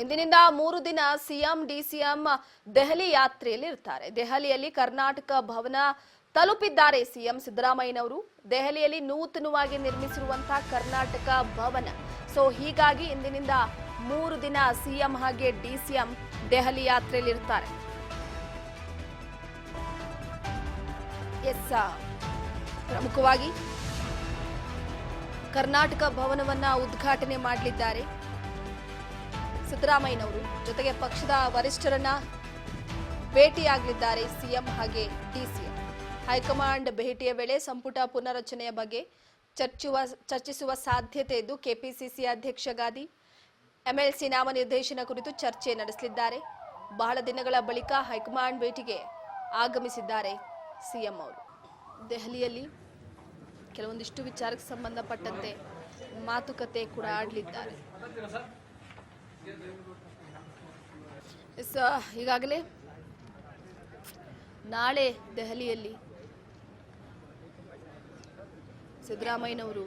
ಇಂದಿನಿಂದ 3 ದಿನ CM DCM Delhi ಯಾತ್ರೆಯಲ್ಲಿ ಇರ್ತಾರೆ. ದೆಹಲಿಯಲ್ಲಿ ಕರ್ನಾಟಕ ಭವನ ತಲುಪಿದ್ದಾರೆ ಸಿಎಂ ಸಿದ್ದರಾಮಯ್ಯನವರು. ದೆಹಲಿಯಲ್ಲಿ ನೂತನವಾಗಿ ನಿರ್ಮಿಸಿರುವಂತಹ ಕರ್ನಾಟಕ ಭವನ. ಸೊ ಹೀಗಾಗಿ ಇಂದಿನಿಂದ 3 ದಿನ ಸಿಎಂ ಹಾಗೆ ಡಿಸಿಎಂ ದೆಹಲಿ ಯಾತ್ರೆಯಲ್ಲಿ ಇರ್ತಾರೆ. ಪ್ರಮುಖವಾಗಿ ಕರ್ನಾಟಕ ಭವನವನ್ನ ಉದ್ಘಾಟನೆ ಮಾಡಲಿದ್ದಾರೆ ಸಿದ್ದರಾಮಯ್ಯನವರು. ಜೊತೆಗೆ ಪಕ್ಷದ ವರಿಷ್ಠರನ್ನ ಭೇಟಿಯಾಗಲಿದ್ದಾರೆ ಸಿಎಂ ಹಾಗೆ ಡಿಸಿಎಂ. ಹೈಕಮಾಂಡ್ ಭೇಟಿಯ ವೇಳೆ ಸಂಪುಟ ಪುನರಚನೆಯ ಬಗ್ಗೆ ಚರ್ಚಿಸುವ ಸಾಧ್ಯತೆ ಇದ್ದು ಕೆಪಿಸಿಸಿ ಅಧ್ಯಕ್ಷ ಗಾದಿ ಎಂಎಲ್ಸಿ ನಾಮನಿರ್ದೇಶನ ಕುರಿತು ಚರ್ಚೆ ನಡೆಸಲಿದ್ದಾರೆ. ಬಹಳ ದಿನಗಳ ಬಳಿಕ ಹೈಕಮಾಂಡ್ ಭೇಟಿಗೆ ಆಗಮಿಸಿದ್ದಾರೆ ಸಿಎಂ ಅವರು. ದೆಹಲಿಯಲ್ಲಿ ಕೆಲವೊಂದಿಷ್ಟು ವಿಚಾರಕ್ಕೆ ಸಂಬಂಧಪಟ್ಟಂತೆ ಮಾತುಕತೆ ಕೂಡ ಆಡಲಿದ್ದಾರೆ. ಈಗಾಗಲೇ ನಾಳೆ ದೆಹಲಿಯಲ್ಲಿ ಸಿದ್ದರಾಮಯ್ಯನವರು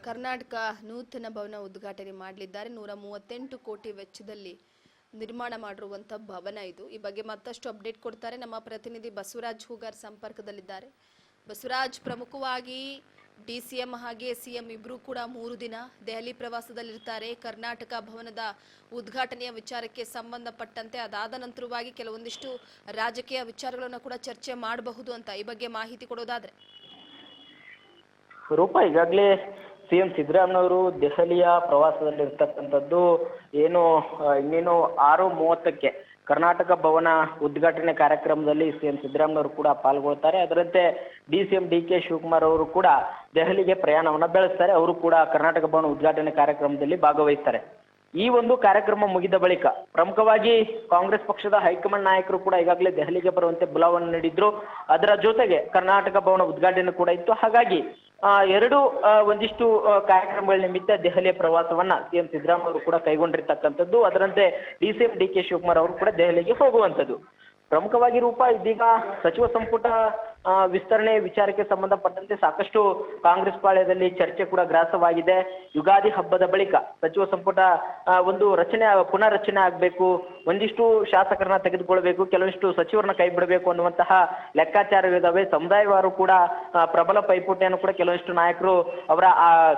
ಕರ್ನಾಟಕ ನೂತನ ಭವನ ಉದ್ಘಾಟನೆ ಮಾಡಲಿದ್ದಾರೆ. 138 ಕೋಟಿ ವೆಚ್ಚದಲ್ಲಿ ನಿರ್ಮಾಣ ಮಾಡಿರುವಂತಹ ಭವನ ಇದು. ಈ ಬಗ್ಗೆ ಮತ್ತಷ್ಟು ಅಪ್ಡೇಟ್ ಕೊಡ್ತಾರೆ ನಮ್ಮ ಪ್ರತಿನಿಧಿ ಬಸವರಾಜ್ ಹೂಗಾರ್ ಸಂಪರ್ಕದಲ್ಲಿದ್ದಾರೆ. ಬಸವರಾಜ್, ಪ್ರಮುಖವಾಗಿ ಡಿಸಿಎಂ ಹಾಗೆ ಸಿಎಂ ಇಬ್ರು ಕೂಡ 3 ದಿನ ದೆಹಲಿ ಪ್ರವಾಸದಲ್ಲಿರ್ತಾರೆ. ಕರ್ನಾಟಕ ಭವನದ ಉದ್ಘಾಟನೆಯ ವಿಚಾರಕ್ಕೆ ಸಂಬಂಧಪಟ್ಟಂತೆ ಅದಾದ ನಂತರವಾಗಿ ಕೆಲವೊಂದಿಷ್ಟು ರಾಜಕೀಯ ವಿಚಾರಗಳನ್ನು ಕೂಡ ಚರ್ಚೆ ಮಾಡಬಹುದು ಅಂತ ಈ ಬಗ್ಗೆ ಮಾಹಿತಿ ಕೊಡೋದಾದ್ರೆ. ರೂಪ, ಈಗಾಗಲೇ ಸಿಎಂ ಸಿದ್ದರಾಮಯ್ಯನವರು ದೆಹಲಿಯ ಪ್ರವಾಸದಲ್ಲಿರ್ತಕ್ಕಂಥದ್ದು ಇನ್ನೇನು 6:30ಕ್ಕೆ ಕರ್ನಾಟಕ ಭವನ ಉದ್ಘಾಟನೆ ಕಾರ್ಯಕ್ರಮದಲ್ಲಿ ಸಿಎಂ ಸಿದ್ದರಾಮಯ್ಯನವರು ಕೂಡ ಪಾಲ್ಗೊಳ್ತಾರೆ. ಅದರಂತೆ ಡಿಸಿಎಂ ಡಿಕೆ ಶಿವಕುಮಾರ್ ಅವರು ಕೂಡ ದೆಹಲಿಗೆ ಪ್ರಯಾಣವನ್ನು ಬೆಳೆಸ್ತಾರೆ. ಅವರು ಕೂಡ ಕರ್ನಾಟಕ ಭವನ ಉದ್ಘಾಟನೆ ಕಾರ್ಯಕ್ರಮದಲ್ಲಿ ಭಾಗವಹಿಸ್ತಾರೆ. ಈ ಒಂದು ಕಾರ್ಯಕ್ರಮ ಮುಗಿದ ಬಳಿಕ ಪ್ರಮುಖವಾಗಿ ಕಾಂಗ್ರೆಸ್ ಪಕ್ಷದ ಹೈಕಮಾಂಡ್ ನಾಯಕರು ಕೂಡ ಈಗಾಗಲೇ ದೆಹಲಿಗೆ ಬರುವಂತೆ ಬುಲಾವನ್ನು ನೀಡಿದ್ರು. ಅದರ ಜೊತೆಗೆ ಕರ್ನಾಟಕ ಭವನ ಉದ್ಘಾಟನೆ ಕೂಡ ಇತ್ತು. ಹಾಗಾಗಿ ಒಂದಿಷ್ಟು ಕಾರ್ಯಕ್ರಮಗಳ ನಿಮಿತ್ತ ದೆಹಲಿಯ ಪ್ರವಾಸವನ್ನ ಸಿಎಂ ಸಿದ್ದರಾಮಯ್ಯ ಅವರು ಕೂಡ ಕೈಗೊಂಡಿರ್ತಕ್ಕಂಥದ್ದು. ಅದರಂತೆ ಡಿಸಿಎಂ ಡಿಕೆ ಶಿವಕುಮಾರ್ ಅವರು ಕೂಡ ದೆಹಲಿಗೆ ಹೋಗುವಂಥದ್ದು. ಪ್ರಮುಖವಾಗಿ ರೂಪ, ಇದೀಗ ಸಚಿವ ಸಂಪುಟ ವಿಸ್ತರಣೆ ವಿಚಾರಕ್ಕೆ ಸಂಬಂಧಪಟ್ಟಂತೆ ಸಾಕಷ್ಟು ಕಾಂಗ್ರೆಸ್ ಪಾಳ್ಯದಲ್ಲಿ ಚರ್ಚೆ ಕೂಡ ಗ್ರಾಸವಾಗಿದೆ. ಯುಗಾದಿ ಹಬ್ಬದ ಬಳಿಕ ಸಚಿವ ಸಂಪುಟ ಒಂದು ಪುನರ್ರಚನೆ ಆಗಬೇಕು, ಒಂದಿಷ್ಟು ಶಾಸಕರನ್ನ ತೆಗೆದುಕೊಳ್ಬೇಕು, ಕೆಲವೊಂದಿಷ್ಟು ಸಚಿವರನ್ನ ಕೈ ಬಿಡಬೇಕು ಅನ್ನುವಂತಹ ಲೆಕ್ಕಾಚಾರವಿದಾವೆ. ಸಮುದಾಯವಾರು ಕೂಡ ಪ್ರಬಲ ಪೈಪೋಟಿಯನ್ನು ಕೂಡ ಕೆಲವೊಂದಿಷ್ಟು ನಾಯಕರು ಅವರ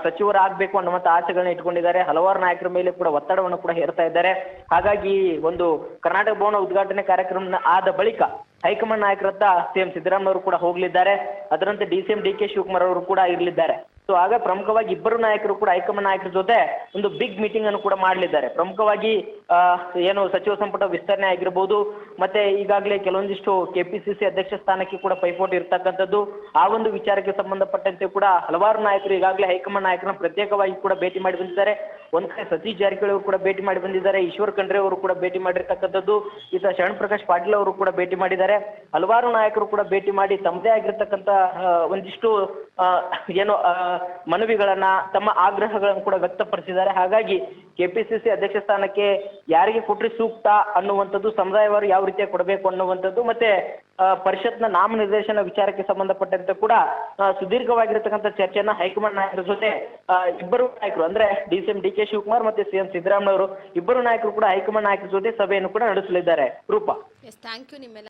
ಸಚಿವರಾಗಬೇಕು ಅನ್ನುವಂಥ ಆಸೆಗಳನ್ನ ಇಟ್ಕೊಂಡಿದ್ದಾರೆ. ಹಲವಾರು ನಾಯಕರ ಮೇಲೆ ಕೂಡ ಒತ್ತಡವನ್ನು ಕೂಡ ಹೇರ್ತಾ ಇದ್ದಾರೆ. ಹಾಗಾಗಿ ಒಂದು ಕರ್ನಾಟಕ ಭವನ ಉದ್ಘಾಟನೆ ಕಾರ್ಯಕ್ರಮ ಆದ ಬಳಿಕ ಹೈಕಮಾಂಡ್ ನಾಯಕರತ್ತ ಸಿಎಂ ಸಿದ್ದರಾಮಯ್ಯ ಅವರು ಕೂಡ ಹೋಗಲಿದ್ದಾರೆ. ಅದರಂತೆ ಡಿಸಿಎಂ ಡಿಕೆ ಶಿವಕುಮಾರ್ ಅವರು ಕೂಡ ಇರಲಿದ್ದಾರೆ. ಸೊ ಆಗ ಪ್ರಮುಖವಾಗಿ ಇಬ್ಬರು ನಾಯಕರು ಕೂಡ ಹೈಕಮಾಂಡ್ ನಾಯಕರ ಜೊತೆ ಒಂದು ಬಿಗ್ ಮೀಟಿಂಗ್ ಅನ್ನು ಕೂಡ ಮಾಡಲಿದ್ದಾರೆ. ಪ್ರಮುಖವಾಗಿ ಸಚಿವ ಸಂಪುಟ ವಿಸ್ತರಣೆ ಆಗಿರ್ಬೋದು, ಮತ್ತೆ ಈಗಾಗಲೇ ಕೆಲವೊಂದಿಷ್ಟು ಕೆಪಿಸಿಸಿ ಅಧ್ಯಕ್ಷ ಸ್ಥಾನಕ್ಕೆ ಕೂಡ ಪೈಪೋಟಿ ಇರ್ತಕ್ಕಂಥದ್ದು. ಆ ಒಂದು ವಿಚಾರಕ್ಕೆ ಸಂಬಂಧಪಟ್ಟಂತೆ ಕೂಡ ಹಲವಾರು ನಾಯಕರು ಈಗಾಗಲೇ ಹೈಕಮಾಂಡ್ ನಾಯಕರನ್ನ ಪ್ರತ್ಯೇಕವಾಗಿ ಕೂಡ ಭೇಟಿ ಮಾಡಿ ಬಂದಿದ್ದಾರೆ. ಒಂದ್ ಕಡೆ ಸತೀಶ್ ಜಾರಕಿಹೊಳಿ ಅವರು ಕೂಡ ಭೇಟಿ ಮಾಡಿ ಬಂದಿದ್ದಾರೆ. ಈಶ್ವರ್ ಖಂಡ್ರೆ ಅವರು ಕೂಡ ಭೇಟಿ ಮಾಡಿರ್ತಕ್ಕಂಥದ್ದು. ಈತ ಶರಣ್ ಪ್ರಕಾಶ್ ಪಾಟೀಲ್ ಅವರು ಕೂಡ ಭೇಟಿ ಮಾಡಿದ್ದಾರೆ. ಹಲವಾರು ನಾಯಕರು ಕೂಡ ಭೇಟಿ ಮಾಡಿ ತಮ್ಮದೇ ಆಗಿರ್ತಕ್ಕಂಥ ಒಂದಿಷ್ಟು ಮನವಿಗಳನ್ನ, ತಮ್ಮ ಆಗ್ರಹಗಳನ್ನು ಕೂಡ ವ್ಯಕ್ತಪಡಿಸಿದ್ದಾರೆ. ಹಾಗಾಗಿ ಕೆಪಿಸಿಸಿ ಅಧ್ಯಕ್ಷ ಸ್ಥಾನಕ್ಕೆ ಯಾರಿಗೆ ಕೊಟ್ರೆ ಸೂಕ್ತ ಅನ್ನುವಂಥದ್ದು, ಸಮುದಾಯವಾರು ಯಾವ ರೀತಿಯಾಗಿ ಕೊಡಬೇಕು ಅನ್ನುವಂಥದ್ದು, ಮತ್ತೆ ಪರಿಷತ್ನ ನಾಮನಿರ್ದೇಶನ ವಿಚಾರಕ್ಕೆ ಸಂಬಂಧಪಟ್ಟಂತೆ ಕೂಡ ಸುದೀರ್ಘವಾಗಿರ್ತಕ್ಕಂಥ ಚರ್ಚೆಯನ್ನ ಹೈಕಮಾಂಡ್ ನಾಯಕರ ಜೊತೆ ಇಬ್ಬರು ನಾಯಕರು ಅಂದ್ರೆ ಡಿಸಿಎಂ ಡಿಕೆ ಶಿವಕುಮಾರ್ ಮತ್ತೆ ಸಿಎಂ ಸಿದ್ದರಾಮಯ್ಯ ಅವರು ಇಬ್ಬರು ನಾಯಕರು ಕೂಡ ಹೈಕಮಾಂಡ್ ನಾಯಕರ ಜೊತೆ ಸಭೆಯನ್ನು ಕೂಡ ನಡೆಸಲಿದ್ದಾರೆ. ರೂಪಾ, ಥ್ಯಾಂಕ್ ಯು ನಿಮ್ಮೆಲ್ಲ.